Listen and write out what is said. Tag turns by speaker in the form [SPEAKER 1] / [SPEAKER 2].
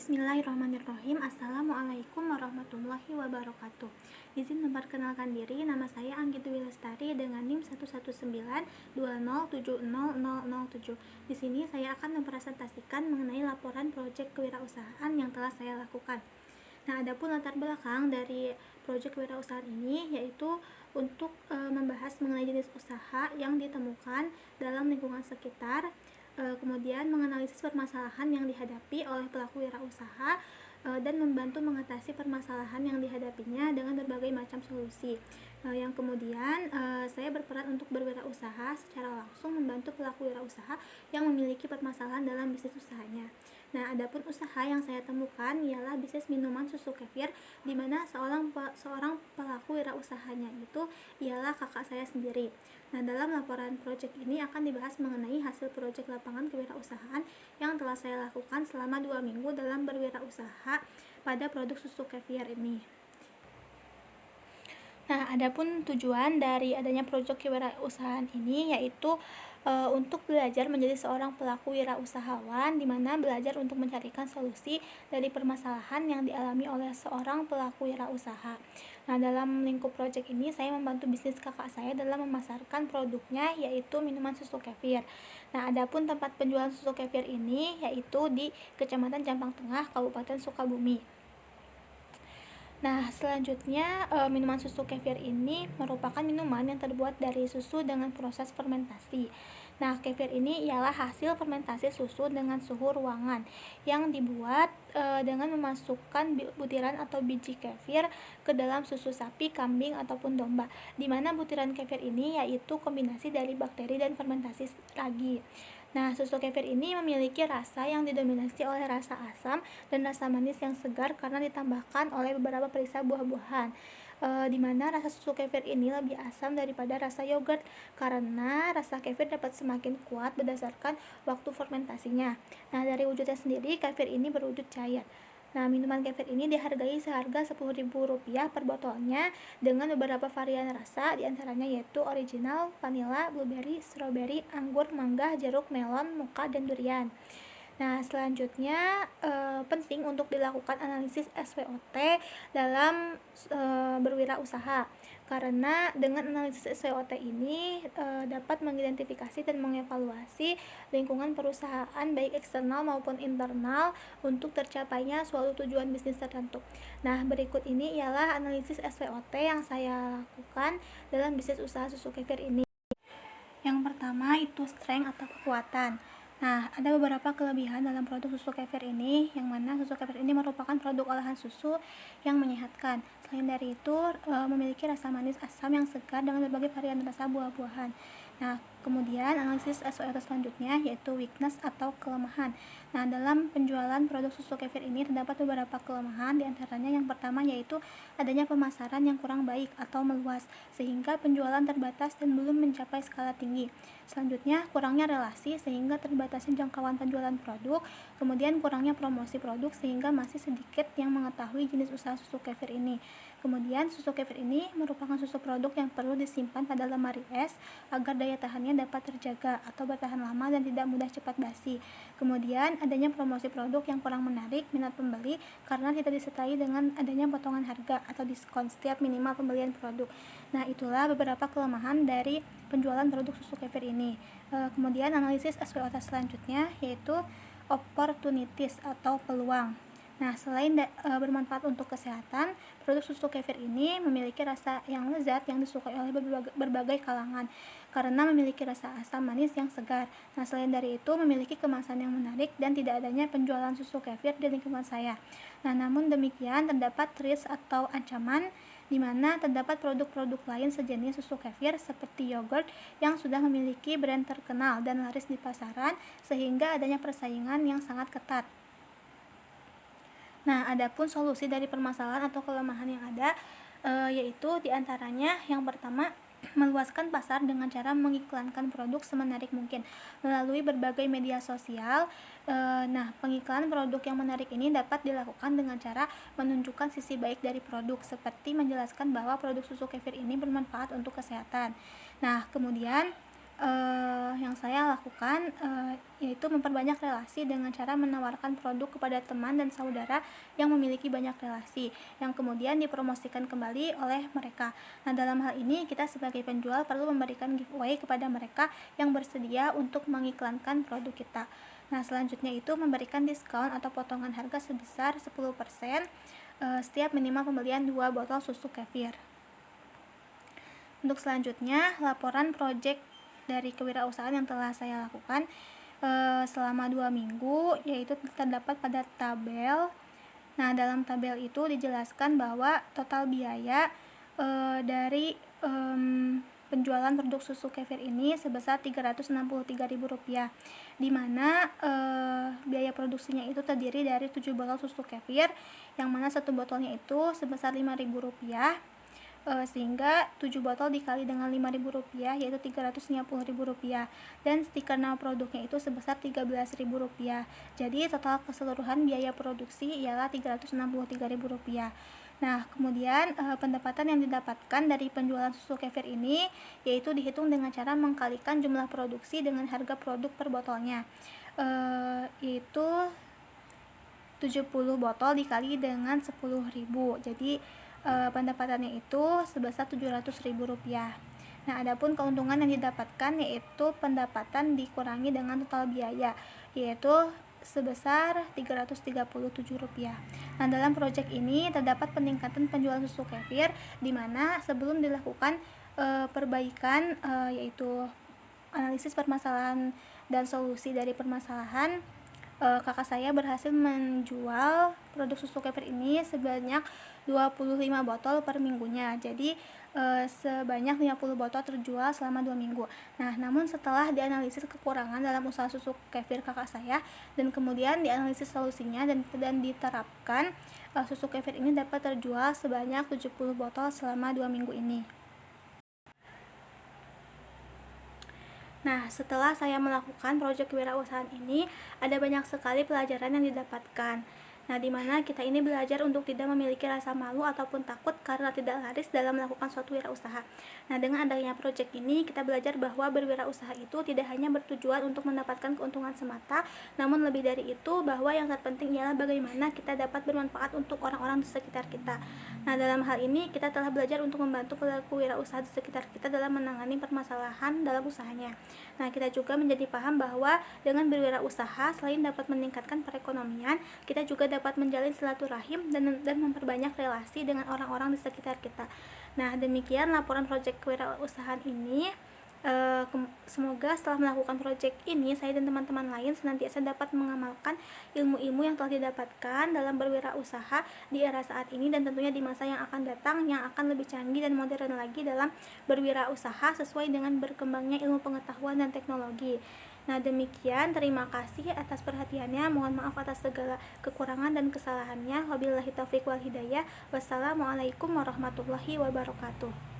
[SPEAKER 1] Bismillahirrahmanirrahim. Assalamualaikum warahmatullahi wabarakatuh. Izin memperkenalkan diri, nama saya Anggi Dwi Lestari dengan NIM 11920700007. Di sini saya akan mempresentasikan mengenai laporan proyek kewirausahaan yang telah saya lakukan. Nah, adapun latar belakang dari proyek kewirausahaan ini yaitu untuk membahas mengenai jenis usaha yang ditemukan dalam lingkungan sekitar, kemudian menganalisis permasalahan yang dihadapi oleh pelaku wirausaha dan membantu mengatasi permasalahan yang dihadapinya dengan berbagai macam solusi. Yang kemudian saya berperan untuk berwirausaha secara langsung membantu pelaku wirausaha yang memiliki permasalahan dalam bisnis usahanya. Nah, adapun usaha yang saya temukan ialah bisnis minuman susu kefir, di mana seorang pelaku wirausahanya itu ialah kakak saya sendiri. Nah, dalam laporan proyek ini akan dibahas mengenai hasil proyek lapangan kewirausahaan yang telah saya lakukan selama 2 minggu dalam berwirausaha pada produk susu kefir ini. Nah, adapun tujuan dari adanya proyek kewirausahaan ini yaitu untuk belajar menjadi seorang pelaku wirausahawan, di mana belajar untuk mencarikan solusi dari permasalahan yang dialami oleh seorang pelaku wirausaha. Nah, dalam lingkup proyek ini saya membantu bisnis kakak saya dalam memasarkan produknya yaitu minuman susu kefir. Nah, adapun tempat penjualan susu kefir ini yaitu di Kecamatan Jampang Tengah, Kabupaten Sukabumi. Nah, selanjutnya minuman susu kefir ini merupakan minuman yang terbuat dari susu dengan proses fermentasi. Nah, kefir ini ialah hasil fermentasi susu dengan suhu ruangan yang dibuat dengan memasukkan butiran atau biji kefir ke dalam susu sapi, kambing, ataupun domba, di mana butiran kefir ini yaitu kombinasi dari bakteri dan fermentasi ragi. Nah, susu kefir ini memiliki rasa yang didominasi oleh rasa asam dan rasa manis yang segar karena ditambahkan oleh beberapa perisa buah-buahan. Di mana rasa susu kefir ini lebih asam daripada rasa yogurt karena rasa kefir dapat semakin kuat berdasarkan waktu fermentasinya. Nah, dari wujudnya sendiri, kefir ini berwujud cair. Nah, minuman kefir ini dihargai seharga Rp10.000 per botolnya dengan beberapa varian rasa, diantaranya yaitu original, vanilla, blueberry, strawberry, anggur, mangga, jeruk, melon, mocha, dan durian. Nah, selanjutnya penting untuk dilakukan analisis SWOT dalam berwirausaha, karena dengan analisis SWOT ini dapat mengidentifikasi dan mengevaluasi lingkungan perusahaan baik eksternal maupun internal untuk tercapainya suatu tujuan bisnis tertentu. Nah, berikut ini ialah analisis SWOT yang saya lakukan dalam bisnis usaha susu kefir ini. Yang pertama itu strength atau kekuatan. Nah, ada beberapa kelebihan dalam produk susu kefir ini, yang mana susu kefir ini merupakan produk olahan susu yang menyehatkan. Selain dari itu, memiliki rasa manis asam yang segar dengan berbagai varian rasa buah-buahan. Nah, kemudian analisis SWOT selanjutnya yaitu weakness atau kelemahan. Nah, dalam penjualan produk susu kefir ini terdapat beberapa kelemahan, diantaranya yang pertama yaitu adanya pemasaran yang kurang baik atau meluas, sehingga penjualan terbatas dan belum mencapai skala tinggi. Selanjutnya, kurangnya relasi sehingga terbatasnya jangkauan penjualan produk, kemudian kurangnya promosi produk sehingga masih sedikit yang mengetahui jenis usaha susu kefir ini. Kemudian, susu kefir ini merupakan susu produk yang perlu disimpan pada lemari es agar daya tahannya dapat terjaga atau bertahan lama dan tidak mudah cepat basi. Kemudian, adanya promosi produk yang kurang menarik minat pembeli karena tidak disertai dengan adanya potongan harga atau diskon setiap minimal pembelian produk. Nah, itulah beberapa kelemahan dari penjualan produk susu kefir ini. Kemudian analisis SWOT selanjutnya yaitu opportunities atau peluang. Nah, selain bermanfaat untuk kesehatan, produk susu kefir ini memiliki rasa yang lezat yang disukai oleh berbagai kalangan karena memiliki rasa asam manis yang segar. Nah, selain dari itu memiliki kemasan yang menarik dan tidak adanya penjualan susu kefir di lingkungan saya. Nah, namun demikian terdapat risk atau ancaman di mana terdapat produk-produk lain sejenis susu kefir seperti yogurt yang sudah memiliki brand terkenal dan laris di pasaran sehingga adanya persaingan yang sangat ketat. Nah, adapun solusi dari permasalahan atau kelemahan yang ada yaitu diantaranya yang pertama meluaskan pasar dengan cara mengiklankan produk semenarik mungkin melalui berbagai media sosial. Nah, pengiklanan produk yang menarik ini dapat dilakukan dengan cara menunjukkan sisi baik dari produk seperti menjelaskan bahwa produk susu kefir ini bermanfaat untuk kesehatan. Nah, kemudian yang saya lakukan yaitu memperbanyak relasi dengan cara menawarkan produk kepada teman dan saudara yang memiliki banyak relasi, yang kemudian dipromosikan kembali oleh mereka. Nah, dalam hal ini kita sebagai penjual perlu memberikan giveaway kepada mereka yang bersedia untuk mengiklankan produk kita. Nah, selanjutnya itu memberikan diskon atau potongan harga sebesar 10% setiap minimal pembelian 2 botol susu kefir. Untuk selanjutnya, laporan proyek dari kewirausahaan yang telah saya lakukan selama 2 minggu, yaitu terdapat pada tabel. Nah, dalam tabel itu dijelaskan bahwa total biaya dari penjualan produk susu kefir ini sebesar Rp363.000, di mana biaya produksinya itu terdiri dari 7 botol susu kefir, yang mana satu botolnya itu sebesar Rp5.000, sehingga 7 botol dikali dengan Rp5.000 yaitu Rp350.000, dan stiker nama produknya itu sebesar Rp13.000. Jadi total keseluruhan biaya produksi ialah Rp363.000. Nah, kemudian pendapatan yang didapatkan dari penjualan susu kefir ini yaitu dihitung dengan cara mengkalikan jumlah produksi dengan harga produk per botolnya, yaitu 70 botol dikali dengan 10.000. Jadi pendapatannya itu sebesar Rp700.000. Nah, adapun keuntungan yang didapatkan yaitu pendapatan dikurangi dengan total biaya, yaitu sebesar Rp337. Nah, dalam proyek ini terdapat peningkatan penjualan susu kefir, di mana sebelum dilakukan perbaikan yaitu analisis permasalahan dan solusi dari permasalahan, kakak saya berhasil menjual produk susu kefir ini sebanyak 25 botol per minggunya. Jadi sebanyak 50 botol terjual selama 2 minggu. Nah, namun setelah dianalisis kekurangan dalam usaha susu kefir kakak saya dan kemudian dianalisis solusinya dan diterapkan, susu kefir ini dapat terjual sebanyak 70 botol selama 2 minggu ini. Nah, setelah saya melakukan proyek kewirausahaan ini, ada banyak sekali pelajaran yang didapatkan. Nah, di mana kita ini belajar untuk tidak memiliki rasa malu ataupun takut karena tidak laris dalam melakukan suatu wirausaha. Nah, dengan adanya proyek ini, kita belajar bahwa berwirausaha itu tidak hanya bertujuan untuk mendapatkan keuntungan semata, namun lebih dari itu bahwa yang terpenting ialah bagaimana kita dapat bermanfaat untuk orang-orang di sekitar kita. Nah, dalam hal ini kita telah belajar untuk membantu pelaku wirausaha di sekitar kita dalam menangani permasalahan dalam usahanya. Nah, kita juga menjadi paham bahwa dengan berwirausaha selain dapat meningkatkan perekonomian, kita juga dapat menjalin silaturahim dan memperbanyak relasi dengan orang-orang di sekitar kita. Nah, demikian laporan proyek kewirausahaan ini. Semoga setelah melakukan proyek ini, saya dan teman-teman lain senantiasa dapat mengamalkan ilmu-ilmu yang telah didapatkan dalam berwirausaha di era saat ini dan tentunya di masa yang akan datang yang akan lebih canggih dan modern lagi dalam berwirausaha sesuai dengan berkembangnya ilmu pengetahuan dan teknologi. Nah, demikian, terima kasih atas perhatiannya. Mohon maaf atas segala kekurangan dan kesalahannya. Wabillahi taufiq wal hidayah. Wassalamualaikum warahmatullahi wabarakatuh.